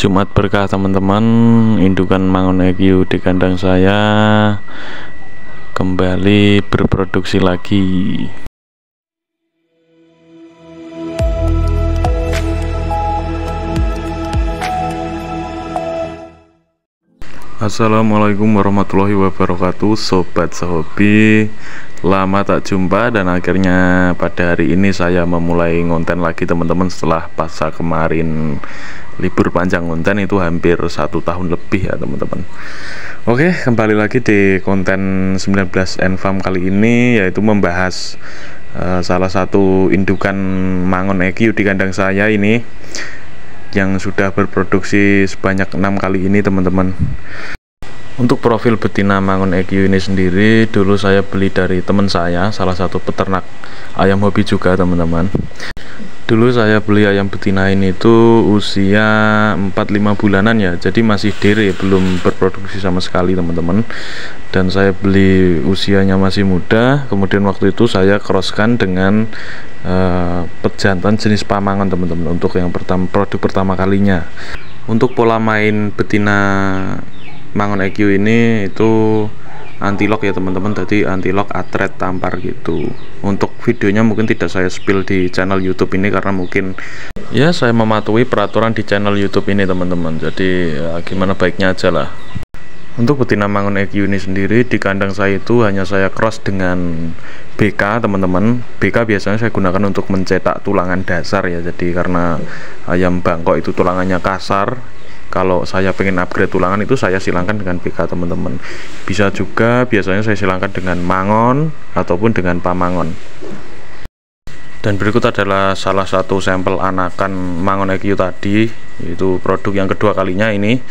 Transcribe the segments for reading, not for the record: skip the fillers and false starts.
Jumat berkah teman-teman, indukan Mangun EQ di kandang saya kembali berproduksi lagi. Assalamualaikum warahmatullahi wabarakatuh, sobat sehobi. Lama tak jumpa dan akhirnya pada hari ini saya memulai ngonten lagi teman-teman, setelah pasca kemarin libur panjang ngonten itu hampir 1 tahun lebih ya teman-teman. Oke, kembali lagi di konten 19 Farm kali ini, yaitu membahas salah satu indukan Mangun EQ di kandang saya ini yang sudah berproduksi sebanyak 6 kali ini teman-teman. Untuk profil betina Mangun EQ ini sendiri dulu saya beli dari teman saya, salah satu peternak ayam hobi juga teman-teman. Dulu saya beli ayam betina ini itu usia 4-5 bulanan ya, jadi masih dere, belum berproduksi sama sekali teman-teman. Dan saya beli usianya masih muda, kemudian waktu itu saya crosskan dengan pejantan jenis pamangon teman-teman, untuk yang produk pertama kalinya. Untuk pola main betina Mangun EQ ini itu anti-lock ya teman-teman, tadi anti-lock atret tampar gitu. Untuk videonya mungkin tidak saya spill di channel YouTube ini karena mungkin ya saya mematuhi peraturan di channel YouTube ini teman-teman, jadi ya, gimana baiknya aja lah. Untuk betina Mangun EQ ini sendiri di kandang saya itu hanya saya cross dengan BK teman-teman. BK biasanya saya gunakan untuk mencetak tulangan dasar ya, jadi karena ayam Bangkok itu tulangannya kasar, kalau saya pengen upgrade tulangan itu saya silangkan dengan BK teman-teman. Bisa juga biasanya saya silangkan dengan Mangon ataupun dengan Pamangon. Dan berikut adalah salah satu sampel anakan Mangun EQ tadi, itu produk yang kedua kalinya ini.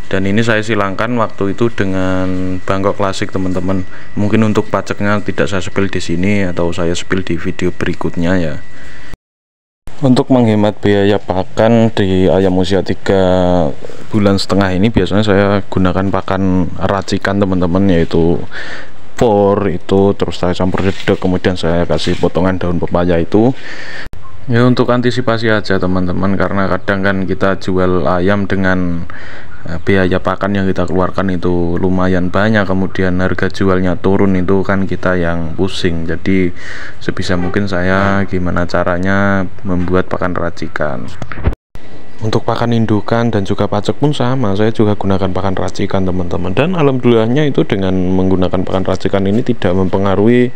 Dan ini saya silangkan waktu itu dengan Bangkok klasik teman-teman. Mungkin untuk paceknya tidak saya spill di sini atau saya spill di video berikutnya ya. Untuk menghemat biaya pakan di ayam usia 3,5 bulan ini biasanya saya gunakan pakan racikan teman-teman, yaitu por itu, terus saya campur sedek, kemudian saya kasih potongan daun pepaya itu ya, untuk antisipasi aja teman-teman, karena kadang kan kita jual ayam dengan biaya pakan yang kita keluarkan itu lumayan banyak, kemudian harga jualnya turun, itu kan kita yang pusing. Jadi sebisa mungkin saya gimana caranya membuat pakan racikan. Untuk pakan indukan dan juga pacek pun sama, saya juga gunakan pakan racikan teman-teman, dan alhamdulillahnya itu dengan menggunakan pakan racikan ini tidak mempengaruhi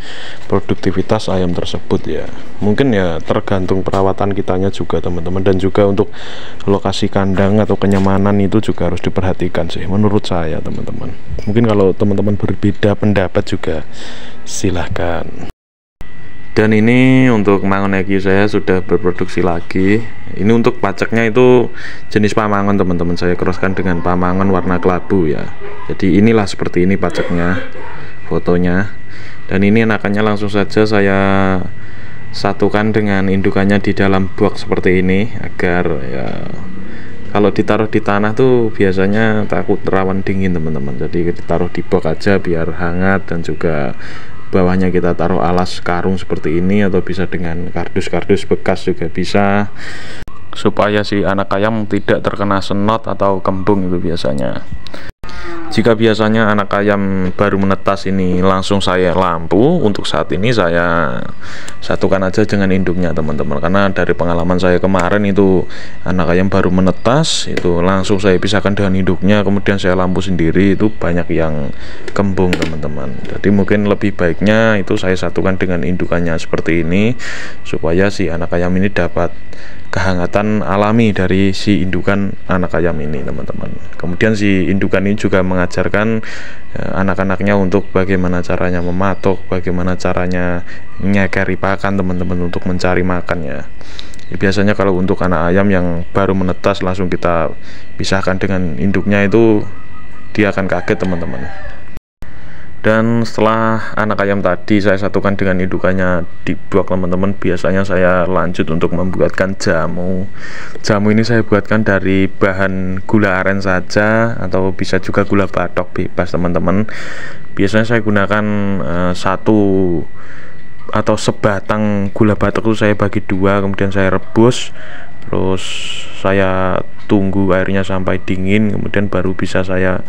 produktivitas ayam tersebut ya. Mungkin ya tergantung perawatan kitanya juga teman-teman, dan juga untuk lokasi kandang atau kenyamanan itu juga harus diperhatikan sih menurut saya teman-teman. Mungkin kalau teman-teman berbeda pendapat juga silahkan. Dan ini untuk Mangun EQ saya sudah berproduksi lagi. Ini untuk paceknya itu jenis Pamangon teman-teman, saya crosskan dengan Pamangon warna kelabu ya. Jadi inilah seperti ini paceknya, fotonya. Dan ini anakannya langsung saja saya satukan dengan indukannya di dalam box seperti ini, agar ya kalau ditaruh di tanah tuh biasanya takut rawan dingin teman-teman. Jadi ditaruh di box aja biar hangat, dan juga bawahnya kita taruh alas karung seperti ini, atau bisa dengan kardus-kardus bekas juga bisa, supaya si anak ayam tidak terkena senot atau kembung itu biasanya. Jika biasanya anak ayam baru menetas ini langsung saya lampu, untuk saat ini saya satukan aja dengan induknya teman-teman, karena dari pengalaman saya kemarin itu anak ayam baru menetas itu langsung saya pisahkan dengan induknya, kemudian saya lampu sendiri, itu banyak yang kembung teman-teman. Jadi mungkin lebih baiknya itu saya satukan dengan indukannya seperti ini, supaya si anak ayam ini dapat kehangatan alami dari si indukan anak ayam ini teman-teman. Kemudian si indukan ini juga mengajarkan anak-anaknya untuk bagaimana caranya mematok, bagaimana caranya nyekeri pakan teman-teman untuk mencari makan ya. Biasanya kalau untuk anak ayam yang baru menetas langsung kita pisahkan dengan induknya, itu dia akan kaget teman-teman. Dan setelah anak ayam tadi saya satukan dengan indukannya di box teman-teman, biasanya saya lanjut untuk membuatkan jamu. Jamu ini saya buatkan dari bahan gula aren saja, atau bisa juga gula batok bebas teman-teman. Biasanya saya gunakan satu atau sebatang gula batok itu saya bagi dua, kemudian saya rebus, terus saya tunggu airnya sampai dingin, kemudian baru bisa saya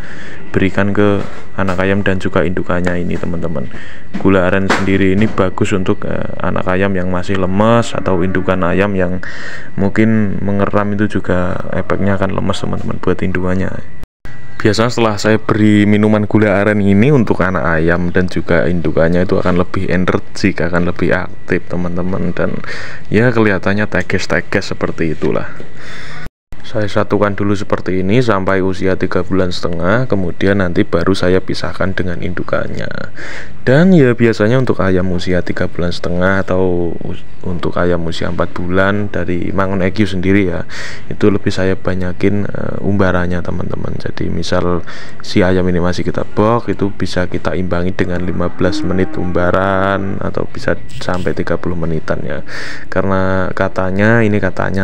berikan ke anak ayam dan juga indukannya ini teman-teman. Gula aren sendiri ini bagus untuk anak ayam yang masih lemas atau indukan ayam yang mungkin mengeram, itu juga efeknya akan lemas teman-teman buat indukannya. Biasanya setelah saya beri minuman gula aren ini untuk anak ayam dan juga indukannya, itu akan lebih energik, akan lebih aktif teman-teman, dan ya kelihatannya teges-teges seperti itulah. Saya satukan dulu seperti ini sampai usia 3,5 bulan, kemudian nanti baru saya pisahkan dengan indukannya. Dan ya biasanya untuk ayam usia 3,5 bulan atau untuk ayam usia 4 bulan dari Mangun EQ sendiri ya, itu lebih saya banyakin umbarannya teman-teman. Jadi misal si ayam ini masih kita box, itu bisa kita imbangi dengan 15 menit umbaran atau bisa sampai 30 menitan ya. Karena katanya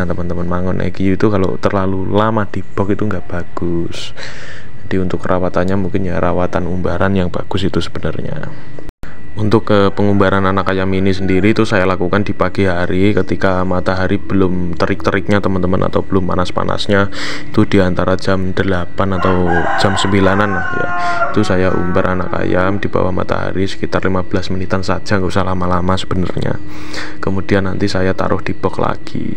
teman-teman, Mangun EQ itu kalau terlalu lama di box itu nggak bagus. Jadi untuk perawatannya mungkin ya rawatan umbaran yang bagus itu sebenarnya. Untuk pengumbaran anak ayam ini sendiri itu saya lakukan di pagi hari ketika matahari belum terik-teriknya teman-teman, atau belum panas-panasnya, itu di antara jam 8 atau jam 9-an lah ya. Itu saya umbar anak ayam di bawah matahari sekitar 15 menitan saja, nggak usah lama-lama sebenarnya. Kemudian nanti saya taruh di box lagi.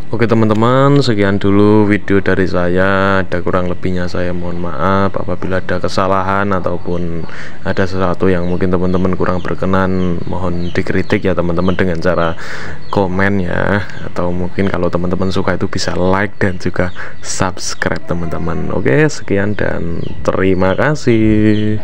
Oke teman-teman, sekian dulu video dari saya. Ada kurang lebihnya saya mohon maaf apabila ada kesalahan ataupun ada sesuatu yang mungkin teman-teman kurang berkenan, mohon dikritik ya teman-teman dengan cara komen ya, atau mungkin kalau teman-teman suka itu bisa like dan juga subscribe teman-teman. Oke, sekian dan terima kasih.